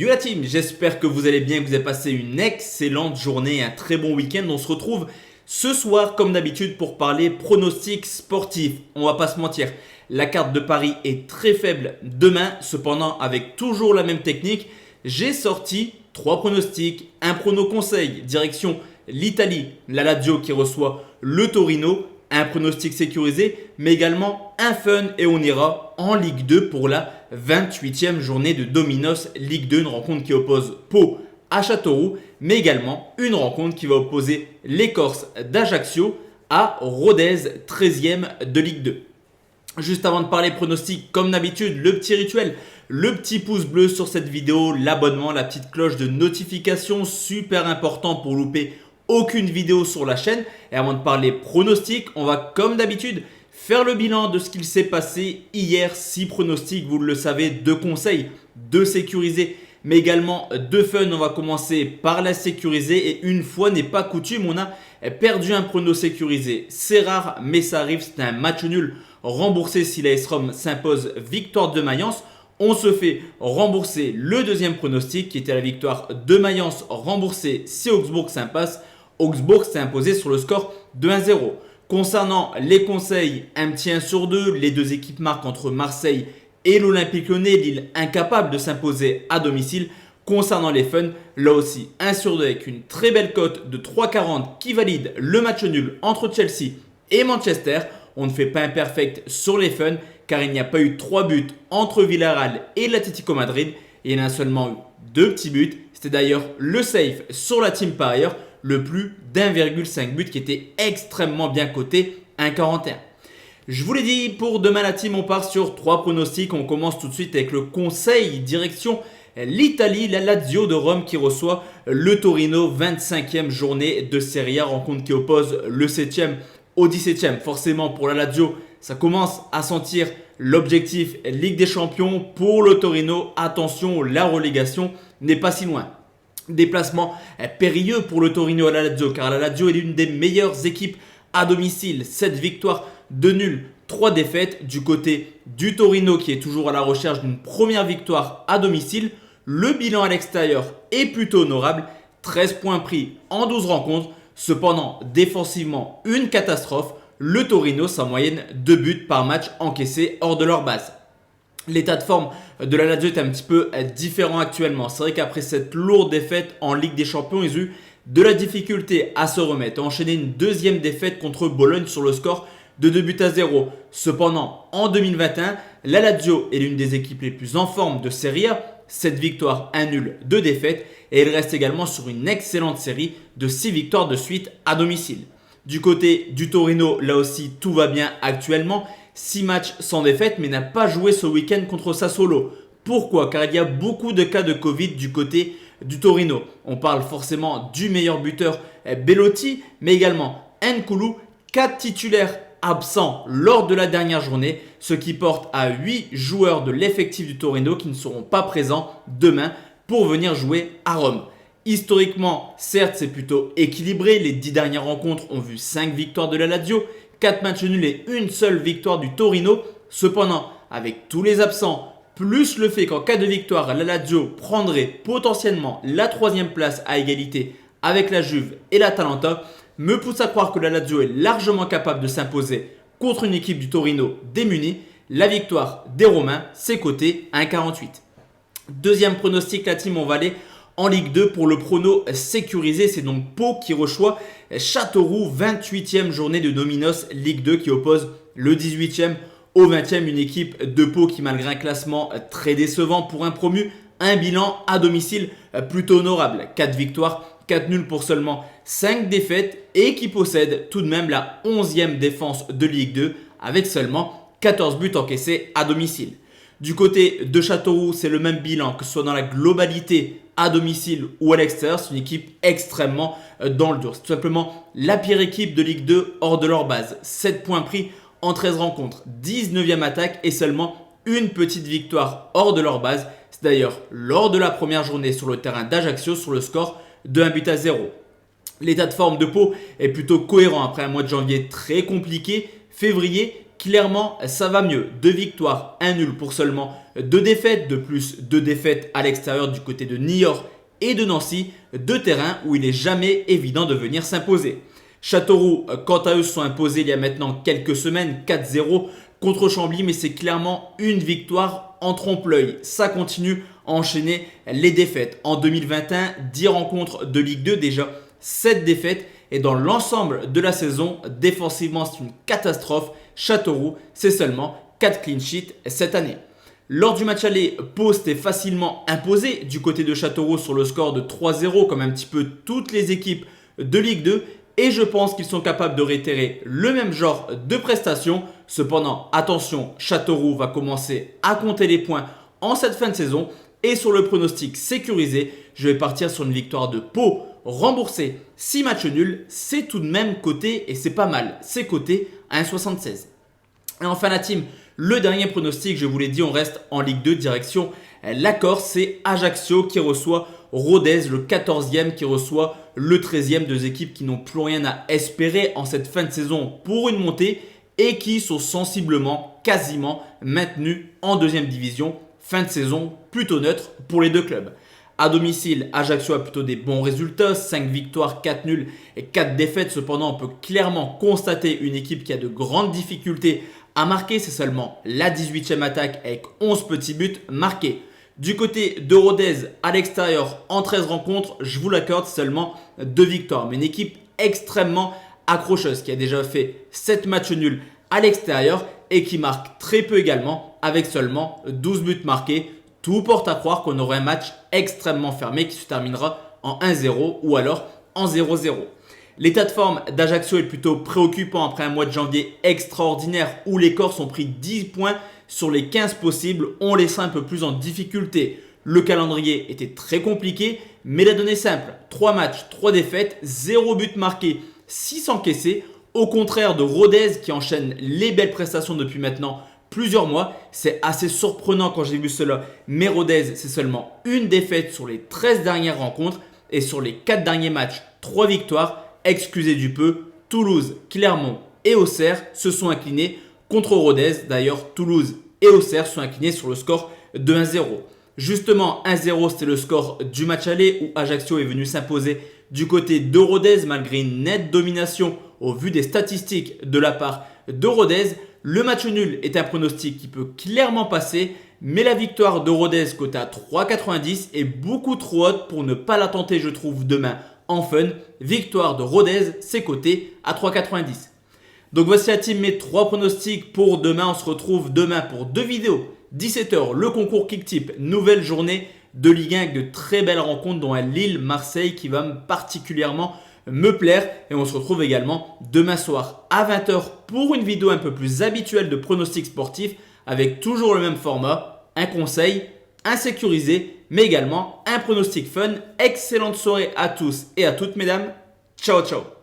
Salut la team, j'espère que vous allez bien, que vous avez passé une excellente journée, un très bon week-end. On se retrouve ce soir comme d'habitude pour parler pronostics sportifs. On va pas se mentir, la carte de Paris est très faible demain. Cependant, avec toujours la même technique, j'ai sorti 3 pronostics, un prono conseil, direction l'Italie, la Lazio qui reçoit le Torino, un pronostic sécurisé, mais également un fun et on ira en Ligue 2 pour la 28e journée de Dominos Ligue 2, une rencontre qui oppose Pau à Châteauroux, mais également une rencontre qui va opposer les Corses d'Ajaccio à Rodez, 13e de Ligue 2. Juste avant de parler pronostics, comme d'habitude, le petit rituel, le petit pouce bleu sur cette vidéo, l'abonnement, la petite cloche de notification, super important pour louper aucune vidéo sur la chaîne. Et avant de parler pronostics, on va comme d'habitude faire le bilan de ce qu'il s'est passé hier. 6 pronostics, vous le savez, 2 conseils, 2 sécurisés, mais également 2 fun. On va commencer par la sécurisée et une fois n'est pas coutume, on a perdu un prono sécurisé. C'est rare, mais ça arrive, c'est un match nul remboursé si la AS Rome s'impose, victoire de Mayence. On se fait rembourser le deuxième pronostic qui était la victoire de Mayence remboursée si Augsbourg s'impasse. Augsbourg s'est imposé sur le score de 1-0. Concernant les conseils, un petit 1 sur 2, les deux équipes marquent entre Marseille et l'Olympique Lyonnais, Lille incapable de s'imposer à domicile. Concernant les fun, là aussi 1 sur 2 avec une très belle cote de 3,40 qui valide le match nul entre Chelsea et Manchester. On ne fait pas imperfect sur les fun car il n'y a pas eu 3 buts entre Villarreal et l'Atlético Madrid. Et il y en a seulement eu 2 petits buts. C'était d'ailleurs le safe sur la team par ailleurs, le plus d'1,5 but qui était extrêmement bien coté, 1,41. Je vous l'ai dit, pour demain la team, on part sur 3 pronostics. On commence tout de suite avec le conseil direction l'Italie, la Lazio de Rome qui reçoit le Torino, 25e journée de Serie A, rencontre qui oppose le 7e au 17e. Forcément pour la Lazio, ça commence à sentir l'objectif Ligue des Champions. Pour le Torino, attention, la relégation n'est pas si loin. Déplacement périlleux pour le Torino à la Lazio car la Lazio est l'une des meilleures équipes à domicile. 7 victoires, 2 nuls, 3 défaites. Du côté du Torino qui est toujours à la recherche d'une première victoire à domicile, le bilan à l'extérieur est plutôt honorable. 13 points pris en 12 rencontres. Cependant, défensivement, une catastrophe. Le Torino, sa moyenne 2 buts par match encaissés hors de leur base. L'état de forme de la Lazio est un petit peu différent actuellement. C'est vrai qu'après cette lourde défaite en Ligue des Champions, ils ont eu de la difficulté à se remettre, à enchaîner une deuxième défaite contre Bologne sur le score de 2-0. Cependant, en 2021, la Lazio est l'une des équipes les plus en forme de Serie A. 7 victoires, 1 nul, 2 défaites. Et elle reste également sur une excellente série de 6 victoires de suite à domicile. Du côté du Torino, là aussi, tout va bien actuellement. 6 matchs sans défaite, mais n'a pas joué ce week-end contre Sassuolo. Pourquoi? Car il y a beaucoup de cas de Covid du côté du Torino. On parle forcément du meilleur buteur Belotti, mais également Nkoulou, 4 titulaires absents lors de la dernière journée, ce qui porte à 8 joueurs de l'effectif du Torino qui ne seront pas présents demain pour venir jouer à Rome. Historiquement, certes, c'est plutôt équilibré. Les 10 dernières rencontres ont vu 5 victoires de la Lazio, 4 matchs nuls et une seule victoire du Torino. Cependant, avec tous les absents, plus le fait qu'en cas de victoire, la Lazio prendrait potentiellement la 3e place à égalité avec la Juve et l'Atalanta, me pousse à croire que la Lazio est largement capable de s'imposer contre une équipe du Torino démunie. La victoire des Romains, c'est coté à 1,48. Deuxième pronostic, la team, on va aller en Ligue 2 pour le prono sécurisé. C'est donc Pau qui reçoit Châteauroux, 28e journée de Dominos Ligue 2 qui oppose le 18e au 20e. Une équipe de Pau qui, malgré un classement très décevant pour un promu, un bilan à domicile plutôt honorable. 4 victoires, 4 nuls pour seulement 5 défaites et qui possède tout de même la 11e défense de Ligue 2 avec seulement 14 buts encaissés à domicile. Du côté de Châteauroux, c'est le même bilan que ce soit dans la globalité à domicile ou à l'extérieur. C'est une équipe extrêmement dans le dur. C'est tout simplement la pire équipe de Ligue 2 hors de leur base. 7 points pris en 13 rencontres, 19e attaque et seulement une petite victoire hors de leur base. C'est d'ailleurs lors de la première journée sur le terrain d'Ajaccio sur le score de 1-0. L'état de forme de Pau est plutôt cohérent après un mois de janvier très compliqué. Février qui clairement ça va mieux. 2 victoires, 1 nul pour seulement 2 défaites, de plus 2 défaites à l'extérieur du côté de Niort et de Nancy, 2 terrains où il n'est jamais évident de venir s'imposer. Châteauroux, quant à eux, se sont imposés il y a maintenant quelques semaines, 4-0 contre Chambly, mais c'est clairement une victoire en trompe-l'œil. Ça continue à enchaîner les défaites. En 2021, 10 rencontres de Ligue 2, déjà 7 défaites. Et dans l'ensemble de la saison, défensivement, c'est une catastrophe. Châteauroux, c'est seulement 4 clean sheets cette année. Lors du match aller, Pau s'était facilement imposé du côté de Châteauroux sur le score de 3-0, comme un petit peu toutes les équipes de Ligue 2. Et je pense qu'ils sont capables de réitérer le même genre de prestations. Cependant, attention, Châteauroux va commencer à compter les points en cette fin de saison. Et sur le pronostic sécurisé, je vais partir sur une victoire de Pau remboursée. 6 matchs nuls, c'est tout de même coté et c'est pas mal. C'est coté à 1,76. Et enfin la team, le dernier pronostic, je vous l'ai dit, on reste en Ligue 2 direction la Corse. C'est Ajaccio qui reçoit Rodez, le 14e qui reçoit le 13e, deux équipes qui n'ont plus rien à espérer en cette fin de saison pour une montée et qui sont sensiblement, quasiment maintenues en deuxième division. Fin de saison plutôt neutre pour les deux clubs. À domicile, Ajaccio a plutôt des bons résultats, 5 victoires, 4 nuls et 4 défaites. Cependant, on peut clairement constater une équipe qui a de grandes difficultés à marquer. C'est seulement la 18e attaque avec 11 petits buts marqués. Du côté de Rodez, à l'extérieur, en 13 rencontres, je vous l'accorde, seulement 2 victoires. Mais une équipe extrêmement accrocheuse qui a déjà fait 7 matchs nuls à l'extérieur et qui marque très peu également avec seulement 12 buts marqués. Tout porte à croire qu'on aura un match extrêmement fermé qui se terminera en 1-0 ou alors en 0-0. L'état de forme d'Ajaccio est plutôt préoccupant après un mois de janvier extraordinaire où les Corses ont pris 10 points sur les 15 possibles, on laissera un peu plus en difficulté. Le calendrier était très compliqué, mais la donnée est simple. 3 matchs, 3 défaites, 0 but marqué, 6 encaissés. Au contraire de Rodez qui enchaîne les belles prestations depuis maintenant plusieurs mois. C'est assez surprenant quand j'ai vu cela, mais Rodez, c'est seulement une défaite sur les 13 dernières rencontres. Et sur les 4 derniers matchs, 3 victoires. Excusez du peu, Toulouse, Clermont et Auxerre se sont inclinés contre Rodez. D'ailleurs, Toulouse et Auxerre sont inclinés sur le score de 1-0. Justement, 1-0, c'était le score du match aller où Ajaccio est venu s'imposer du côté de Rodez malgré une nette domination au vu des statistiques de la part de Rodez. Le match nul est un pronostic qui peut clairement passer, mais la victoire de Rodez cotée à 3,90 est beaucoup trop haute pour ne pas la tenter, je trouve, demain en fun. Victoire de Rodez, c'est coté à 3,90. Donc voici la team, mes 3 pronostics pour demain. On se retrouve demain pour 2 vidéos. 17h, le concours Kicktip, nouvelle journée de Ligue 1 avec de très belles rencontres dont un Lille-Marseille qui va particulièrement me plaire. Et on se retrouve également demain soir à 20h pour une vidéo un peu plus habituelle de pronostics sportifs avec toujours le même format, un conseil, un sécurisé, mais également un pronostic fun. Excellente soirée à tous et à toutes mesdames. Ciao ciao.